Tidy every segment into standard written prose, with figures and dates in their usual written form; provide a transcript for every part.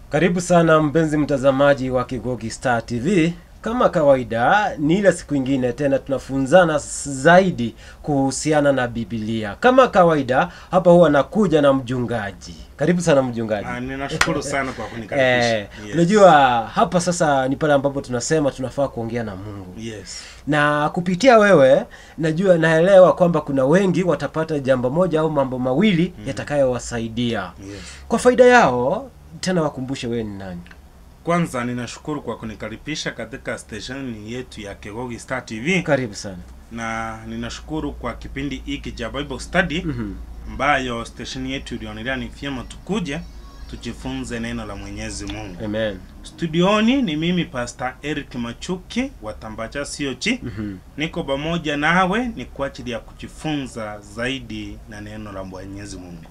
Karibu sana mpenzi mtazamaji wa Kigogi Star TV. Kama kawaida ni ile siku nyingine tena tunafunzana zaidi kuhusiana na Biblia. Kama kawaida hapa huwa nakuja na mchungaji. Karibu sana mchungaji. Ninashukuru sana kwa kunikaribisha. Unajua hapa sasa ni pale ambapo tunasema tunafaa kuongea na Mungu. Yes. Na kupitia wewe najua naelewa kwamba kuna wengi watapata jambo moja au mambo mawili yatakayowasaidia. Yes. Kwa faida yao tena wakumbushe wewe ni nani. Kwanza ninashukuru kwa kunikaribisha katika station yetu ya Kigogi Star TV. Karibu sana. Na ninashukuru kwa kipindi hiki cha Bible Study ambayo station yetu ilionelea ni vyema tukuje tujifunze neno la Mwenyezi Mungu. Amen. Studioni ni mimi Pastor Eric Machuki wa Tambacha COG. Niko pamoja nawe ni kwa ajili ya kujifunza zaidi na neno la Mwenyezi Mungu.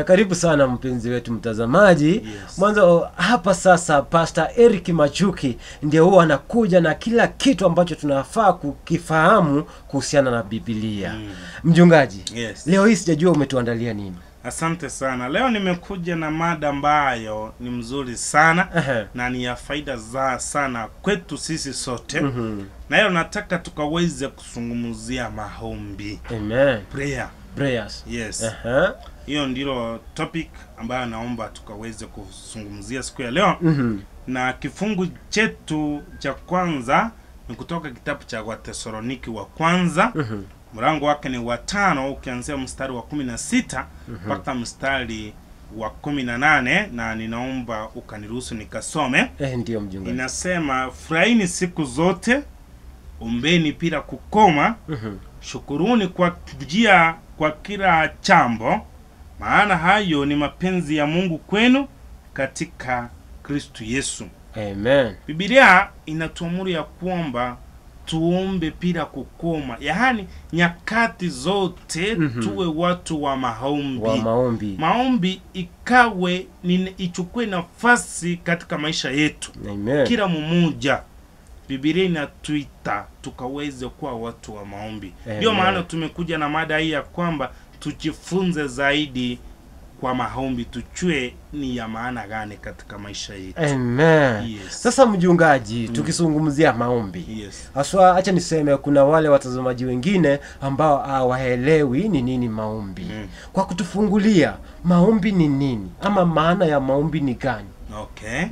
Karibu sana mpenzi wetu mtazamaji. Yes. Mwanzo hapa sasa Pastor Eric Machuki ndiye huwa anakuja na kila kitu ambacho tunafaa kukifahamu kuhusiana na Biblia. Mchungaji, Yes. leo hii sijajua umetuandalia nini. Asante sana. Leo nimekuja na mada ambayo ni mzuri sana na ni ya faida za sana kwetu sisi sote. Na leo nataka tukaweze kuzungumzia maombi. Amen. Prayers. Yes. Hiyo ndilo topic ambayo naomba tukaweze kuzungumzia siku ya leo. Na kifungu chetu cha kwanza ni kutoka kitabu cha Wathesaloniki wa kwanza. Mlango wake ni wa 5 ukianzia mstari wa 16 mpaka mstari wa 18 na ninaomba ukaniruhusu nikasome. Ndio mchungaji. Inasema, furahini siku zote, ombeni bila kukoma, shukuruni kwa njia kwa kila jambo, maana hayo ni mapenzi ya Mungu kwenu katika Kristo Yesu. Amen. Biblia inatuamuru ya kwamba tuombe bila kukoma. Yaani nyakati zote tuwe watu wa maombi. Maombi ikawe ichukue nafasi katika maisha yetu. Amen. Kila mmoja. Biblia inatuita tukaweze kuwa watu wa maombi. Ndio maana tumekuja na mada hii ya kwamba tujifunze zaidi kwa maombi, tuchue ni ya maana gani katika maisha yetu. Amen. Yes. Sasa mchungaji, tukizungumzia maombi. Yes. Haswa acha niseme kuna wale watazamaji wengine ambao hawaelewi ni nini maombi. Kwa kutufungulia, maombi ni nini? Ama maana ya maombi ni gani? Okay.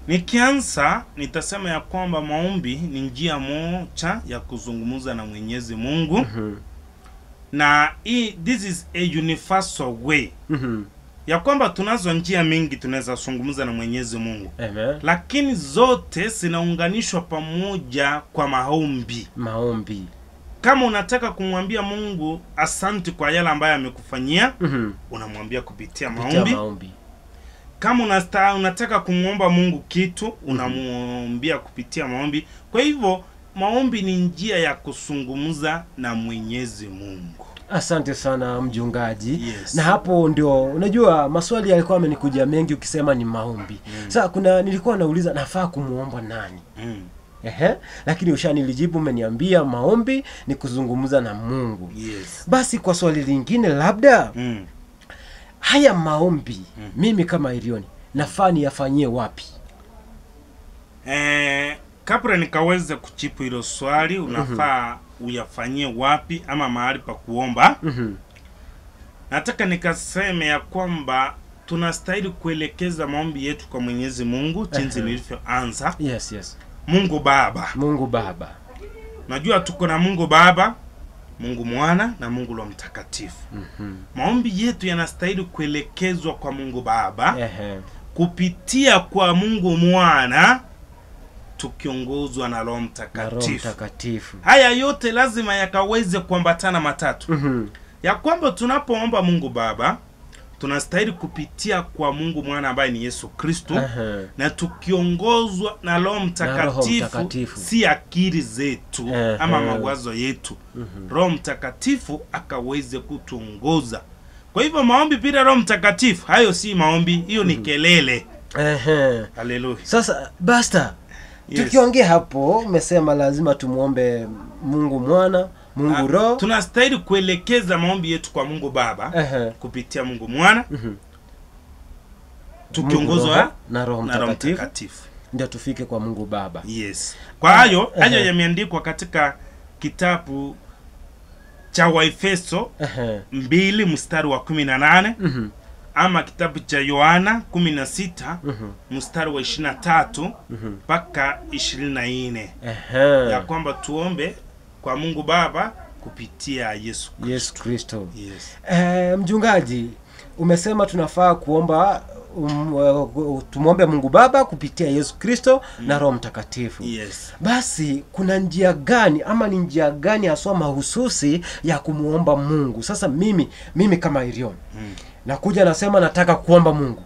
Nikianza nitasema ya kwamba maombi ni njia moja ya kuzungumza na Mwenyezi Mungu. Na this is a universal way. Ya kwamba tunazo njia mingi tunaweza kuzungumza na Mwenyezi Mungu. Amen. Lakini zote zinaunganishwa pamoja kwa maombi. Maombi. Kama unataka kumwambia Mungu asante kwa yale ambayo amekufanyia, unamwambia kupitia maombi. Kama unataka kumuomba Mungu kitu, unamwambia kupitia maombi. Kwa hivyo maombi ni njia ya kuzungumza na Mwenyezi Mungu. Asante sana mchungaji. Yes. Na hapo ndio unajua maswali yalikuwa amenikujia mengi ukisema ni maombi. Sasa nilikuwa nauliza nafaa kumuomba nani? Lakini ushanilijibu, umeniambia maombi ni kuzungumza na Mungu. Yes. Basi kwa swali lingine labda haya maombi mimi kama Irioni nafaa niyafanyie wapi? Kabla nikaweze kujibu hilo swali, unafaa uyafanyie wapi ama mahali pa kuomba? Nataka nikaseme ya kwamba tunastahili kuelekeza maombi yetu kwa Mwenyezi Mungu jinsi nilivyoanza. Yes. Mungu Baba. Mungu Baba. Najua tuko na Mungu Baba, Mungu Mwana na Mungu Roho Mtakatifu. Maombi yetu yanastahili kuelekezwa kwa Mungu Baba, kupitia kwa Mungu Mwana, tukiongozwa na Roho Mtakatifu. Haya yote lazima yakaweze kuambatana matatu. Ya kwamba tunapoomba Mungu Baba, tunastahili kupitia kwa Mungu Mwana ambaye ni Yesu Kristo, na tukiongozwa na Roho Mtakatifu, si akili zetu ama mawazo yetu. Roho Mtakatifu akaweze kutuongoza. Kwa hivyo maombi bila Roho Mtakatifu, hayo si maombi, hiyo ni kelele. Haleluya. Sasa basta. Tukiongea hapo umesema lazima tumuombe Mungu Mwana, Mungu Roho. Tunastahili kuelekeza maombi yetu kwa Mungu Baba kupitia Mungu Mwana, tukiongozwa na Roho Mtakatifu Mtakatifu ndio tufike kwa Mungu Baba. Yes. Kwa hayo yameandikwa katika kitabu cha Waefeso 2 mstari wa 18 ama kitabu cha Yohana 16 mstari wa 23 mpaka 24 ya kwamba tuombe kwa Mungu Baba kupitia Yesu Kristo. Yes. Mchungaji, umesema tunafaa kuomba tumuombe Mungu Baba kupitia Yesu Kristo na Roho Mtakatifu. Yes. Basi kuna njia gani ama ni njia gani haswa mahususi ya kumuomba Mungu? Sasa mimi kama Irion nakuja nasema nataka kuomba Mungu.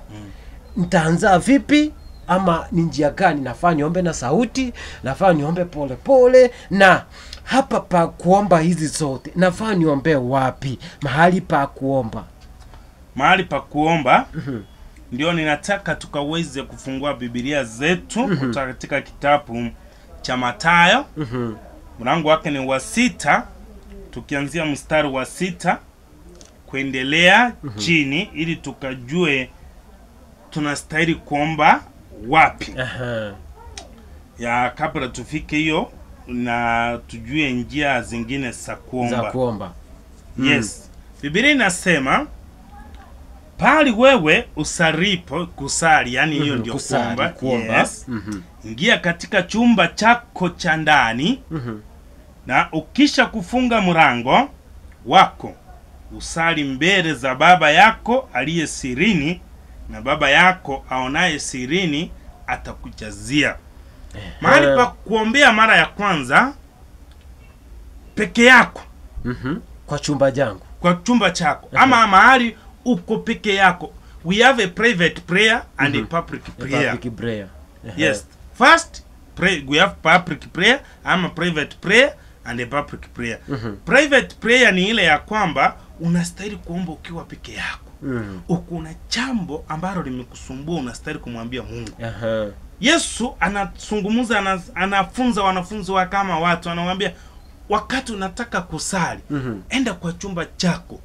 Nitaanza vipi ama ni njia gani? Nafaa niombe na sauti, nafaa niombe pole pole, na hapa pa kuomba hizi zote nafaa niombe wapi? Mahali pa kuomba. Ndio ninataka tukaweze kufungua Biblia zetu katika kitabu cha Mathayo. Mlango wake ni wa 6, tukianzia mstari wa 6 kuendelea chini, ili tukajue tunastahili kuomba wapi. Ya kabla tufike hiyo na tujue njia zingine za kuomba. Yes. Biblia inasema pali wewe usaripo kusali, yani hiyo ndio kuomba. Yes. Ingia katika chumba chako cha ndani na ukisha kufunga mlango wako usali mbele za Baba yako aliye sirini, na Baba yako aonaye sirini atakujazia. Mahali pa kuombea mara ya kwanza peke yako. Kwa chumba chako. Ama mahali uko peke yako. We have a private prayer and a public prayer. Yes. First, we have public prayer, ama private prayer and a public prayer. Private prayer ni ile ya kwamba unastahili kuomba ukiwa peke yako. Uko na jambo ambalo limekusumbua, unastahili kumwambia Mungu. Yesu anazungumza, anafunza wanafunzi wake kama watu, anamwambia wakati unataka kusali, enda kwa chumba chako,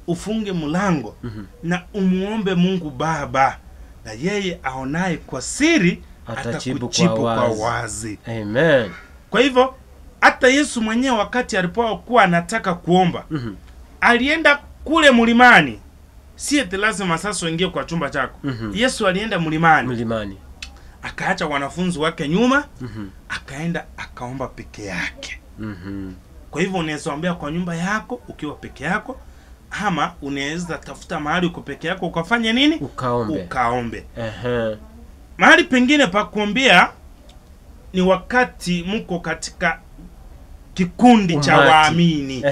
ufunge mlango na umuombe Mungu Baba, na yeye aonaye kwa siri atakujibu kwa wazi. Amen. Kwa hivyo hata Yesu mwenyewe wakati alipokuwa anataka kuomba, alienda kule mlimani. Si eti lazima sasa uingie kwa chumba chako. Yesu alienda mlimani. Akaacha wanafunzi wake nyuma, akaenda akaomba peke yake. Kwa hivyo unaweza ombea kwa nyumba yako ukiwa peke yako, ama unaweza tafuta mahali uko peke yako ukafanya nini? Ukaombe. Mahali pengine pa kuombea ni wakati mko katika kikundi cha waamini.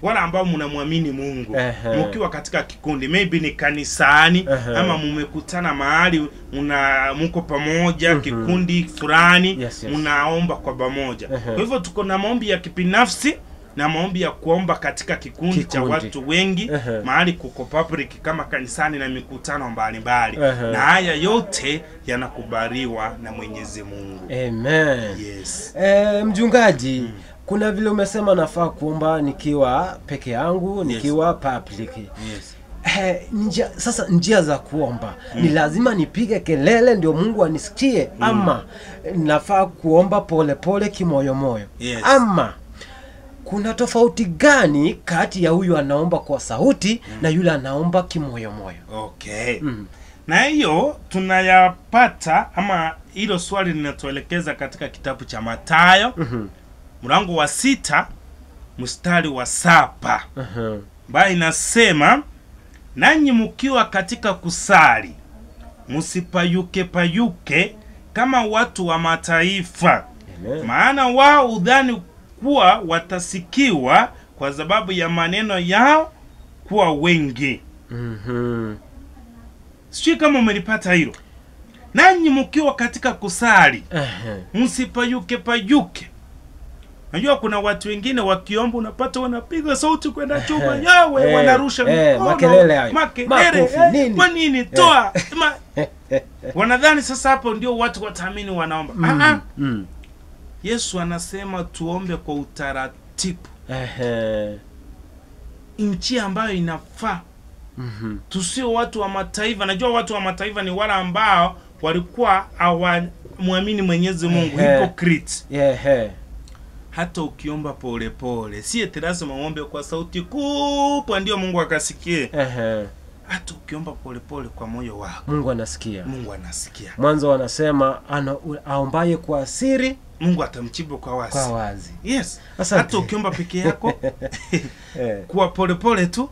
Wala ambao mnamwamini Mungu. Mkiwa katika kikundi, maybe ni kanisani, ama mmekutana mahali mko pamoja, kikundi fulani, mnaomba kwa pamoja. Kwa hivyo tuko na maombi ya kibinafsi na maombi ya kuomba katika kikundi cha watu wengi, mahali kuko public kama kanisani na mikutano mbalimbali. Na haya yote yanakubaliwa na Mwenyezi Mungu. Amen. Yes. Mchungaji, kuna vile umesema nafaa kuomba nikiwa peke yangu, nikiwa public. Yes. Sasa njia za kuomba ni lazima nipige kelele ndio Mungu anisikie, ama nafaa kuomba pole pole kimoyo? Yes. Ama kuna tofauti gani kati ya huyu anaomba kwa sauti na yule anaomba kimoyo? Okay. Na hiyo tunayapata, ama hilo swali linatuelekeza katika kitabu cha Mathayo mlango wa 6 mstari wa 7. Bali inasema, nanyi mkiwa katika kusali msipayuke kama watu wa mataifa. Maana wao udhani kuwa watasikiwa kwa sababu ya maneno yao kuwa wengi. Sio kama umelipata hilo. Nanyi mkiwa katika kusali msipayuke. Najua kuna watu wengine wakiomba unapata wanapiga sauti kwenda chumba yawe, wanarusha makelele nini? Kwa nini? Toa. Wanadhani sasa hapo ndio watu wataamini wanaomba. Yesu anasema tuombe kwa utaratibu. Nchi ambayo inafaa Tusio watu wa mataifa. Najua watu wa mataifa ni wale ambao walikuwa hawamwamini Mwenyezi Mungu, hypocrites. Hata ukiomba pole pole, si eti lazima uombe kwa sauti kubwa ndio Mungu akasikie. Hata ukiomba pole pole kwa moyo wako, Mungu anasikia. Mungu anasikia. Mwanzo wanasema aombaye kwa siri, Mungu atamjibu kwa wazi. Kwa wazi. Yes. Hata ukiomba peke yako kwa pole pole tu.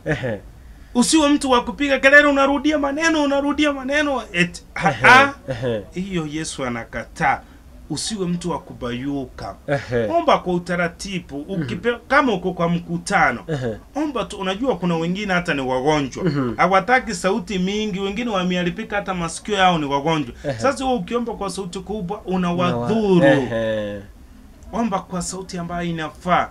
Usiwe mtu wa kupiga kelele, unarudia maneno eti hiyo Yesu anakataa. Usiwe mtu wa kubayuka. Omba kwa utaratibu. Kama uko kwa mkutano, omba tu. Unajua kuna wengine hata ni wagonjwa, hawataki sauti mingi, wengine wamealipika hata masikio yao ni wagonjwa. Sasa wewe ukiomba kwa sauti kubwa unawadhuru. Omba kwa sauti ambayo inafaa.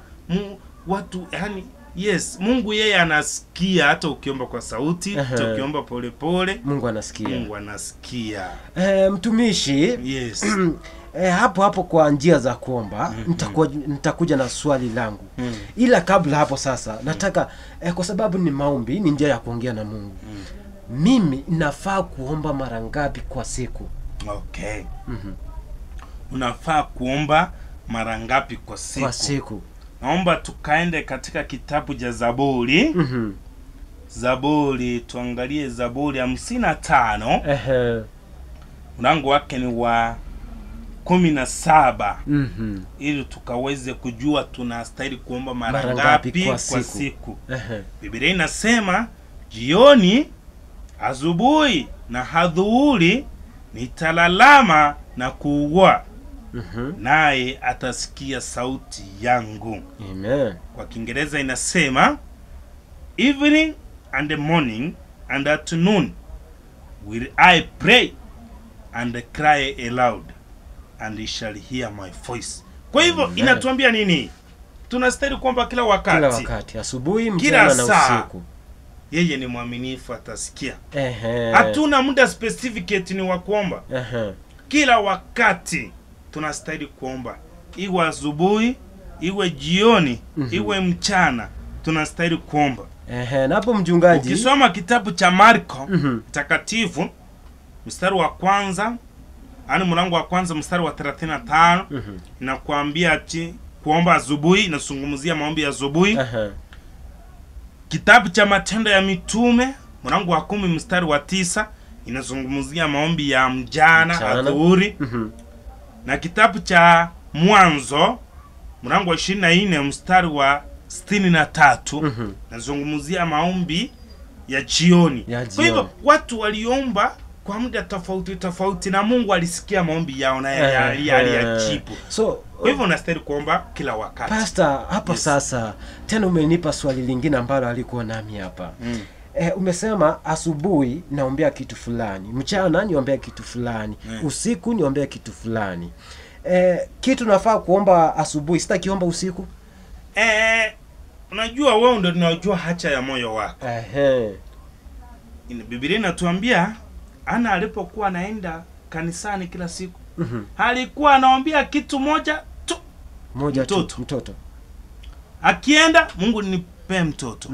Watu yani, yes, Mungu yeye anasikia hata ukiomba kwa sauti, hata ukiomba pole pole, Mungu anasikia. Mungu anasikia. Mtumishi, yes. Hapo kwa njia za kuomba, nitakuja na swali langu. Ila kabla hapo sasa, nataka kwa sababu ni maombi, ni njia ya kuongea na Mungu. Mimi nafaa kuomba mara ngapi kwa siku? Okay. Unafaa kuomba mara ngapi kwa siku? Kwa siku. Naomba tukaende katika kitabu cha Zaburi. Zaburi, tuangalie Zaburi 55. Mlango wake ni wa 17. Ili tukaweze kujua tunastahili kuomba mara ngapi kwa siku. Biblia inasema, jioni, asubuhi na adhuhuri nitalalama na kuugua, naye atasikia sauti yangu. Amen. Kwa Kiingereza inasema, evening and morning and at noon will I pray and cry aloud, and he shall hear my voice. Kwa hivyo inatuambia nini? Tunastahili kuomba kila wakati. Kila wakati, asubuhi, mchana na usiku. Yeye ni mwaminifu, atasikia. Hatuna muda specific ni wa kuomba. Kila wakati tunastahili kuomba. Iwe asubuhi, iwe jioni, iwe mchana, tunastahili kuomba. Na hapo mchungaji, ukisoma kitabu cha Marko takatifu mstari wa kwanza, mlango wa kwanza mstari wa 35, inakuambia ati kuomba asubuhi, inazungumzia maombi ya asubuhi. Kitabu cha Matendo ya Mitume mlango wa 10 mstari wa 9, inazungumzia maombi ya mchana, adhuhuri. Na kitabu cha Mwanzo mlango wa 24 mstari wa 63, inazungumzia maombi ya jioni. Kwa hivyo watu waliomba kwa muda tofauti tofauti, na Mungu alisikia maombi yao na aliyajibu. So kwa hivyo unastahili kuomba kila wakati. Pastor, hapa sasa tena umenipa swali lingine ambalo alikuwa nami hapa. Umesema asubuhi naombea kitu fulani, mchana niombea kitu fulani, usiku niombea kitu fulani. Kitu nafaa kuomba asubuhi, sitakiomba usiku? Unajua wewe ndio unajua haja ya moyo wako. Biblia inatuambia Ana alipokuwa anaenda kanisani kila siku, alikuwa anaombea kitu moja tu. Mtoto. Akienda, Mungu nipe mtoto.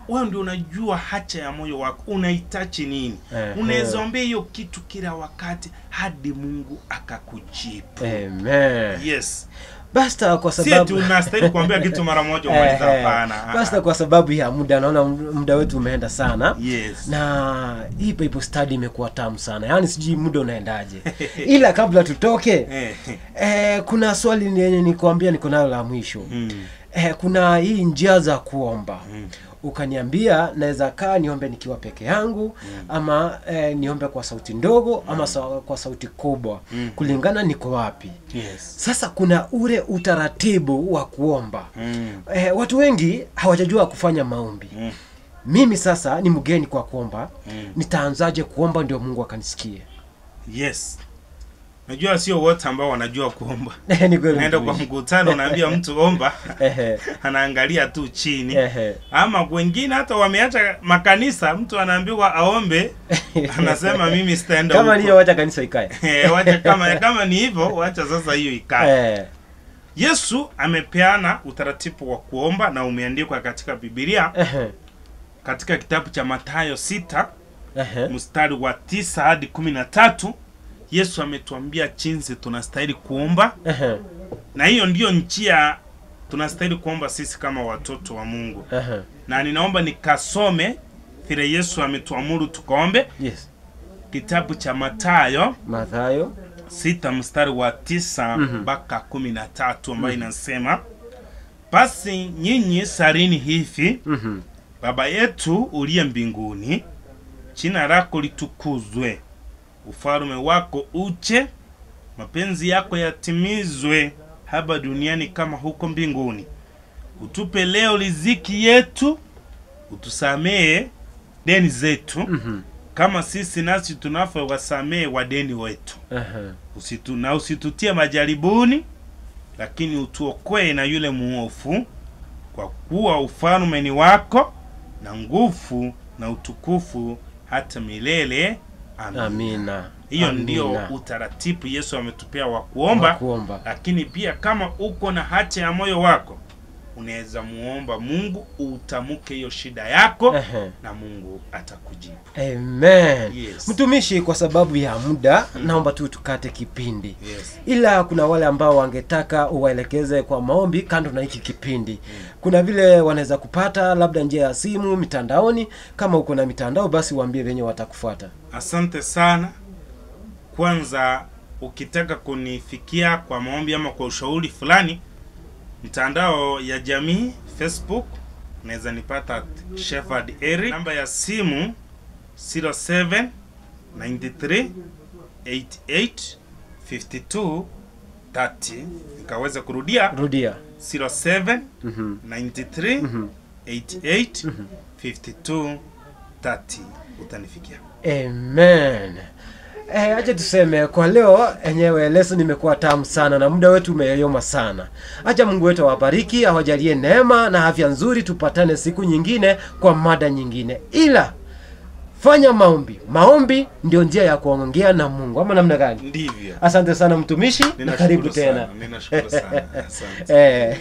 Wewe ndio unajua haja ya moyo wako, unahitaji nini. Unaweza ombea hiyo kitu kila wakati hadi Mungu akakujibu. Amen. Yes. Basta kwa sababu tunastahili kuambia kitu mara moja umaliza, hapana. Basta kwa sababu ya muda, naona muda wetu umeenda sana. Yes. Na hii Bible study imekuwa tamu sana. Yaani sijui muda unaendaje. Ila kabla tutoke, kuna swali yenye nikwambia niko nayo la mwisho. Kuna hii njia za kuomba. Ukaniambia naweza kaa niombe nikiwa peke yangu, ama niombe kwa sauti ndogo, ama kwa sauti kubwa, kulingana niko wapi. Sasa kuna ule utaratibu wa kuomba. Watu wengi hawajajua kufanya maombi. Mimi sasa ni mgeni kwa kuomba. Nitaanzaje kuomba ndio Mungu akanisikie? Yes. Najua sio wote ambao wanajua kuomba. Naenda kwa mkutano naambia mtu omba, anaangalia tu chini. Ama wengine hata wameacha makanisa, mtu anaambiwa aombe, anasema mimi sitaenda huko. Kama niyo wacha kanisa ikae. Wacha kama ni hivyo, wacha sasa hiyo ikae. Yesu amepeana utaratibu wa kuomba na umeandikwa katika Biblia. katika kitabu cha Mathayo 6 Ehe. mstari wa 9 hadi 13, Yesu ametuambia jinsi tunastahili kuomba. Ehe. Na hiyo ndiyo njia tunastahili kuomba sisi kama watoto wa Mungu. Ehe. Na ninaomba nikasome vile Yesu ametuamuru tukaombe. Yes. Kitabu cha Mathayo 6 mstari wa 9 mpaka 13, ambayo inasema, basi nyinyi salini hivi: Baba yetu uliye mbinguni, jina lako litukuzwe, ufalme wako uje, mapenzi yako yatimizwe hapa duniani kama huko mbinguni. Utupe leo riziki yetu, utusamee deni zetu kama sisi nasi tunavyowasamee wadeni wetu. Usitutie majaribuni, lakini utuokoe na yule muovu, kwa kuwa ufalme ni wako na nguvu na utukufu hata milele. Amina. Hiyo ndio utaratibu Yesu ametupea wa kuomba. Lakini pia kama uko na haja ya moyo wako, unaweza muomba Mungu utamuke hiyo shida yako, na Mungu atakujibu. Amen. Yes. Mtumishi, kwa sababu ya muda naomba tu tukate kipindi. Yes. Ila kuna wale ambao wangetaka uwaelekeze kwa maombi kando na hiki kipindi. Kuna vile wanaweza kupata labda njia ya simu, mitandaoni. Kama uko na mitandao basi waambie wenye watakufuata. Asante sana. Kwanza ukitaka kunifikia kwa maombi ama kwa ushauri fulani, mitandao ya jamii Facebook unaweza nipata Shepherd Eric. Namba ya simu 07 93 88 52 30. Nikaweza kurudia 07 93 88 52 30. Utanifikia. Amen. Acha tuseme kwa leo enyewe lesson imekuwa tamu sana na muda wetu umeyoma sana. Acha Mungu wetu awabariki, awajalie neema na afya nzuri, tupatane siku nyingine kwa mada nyingine. Ila fanya maombi. Maombi ndio njia ya kuongea na Mungu. Ama namna gani? Ndivyo. Asante sana mtumishi, na karibu tena. Ninashukuru sana. Asante.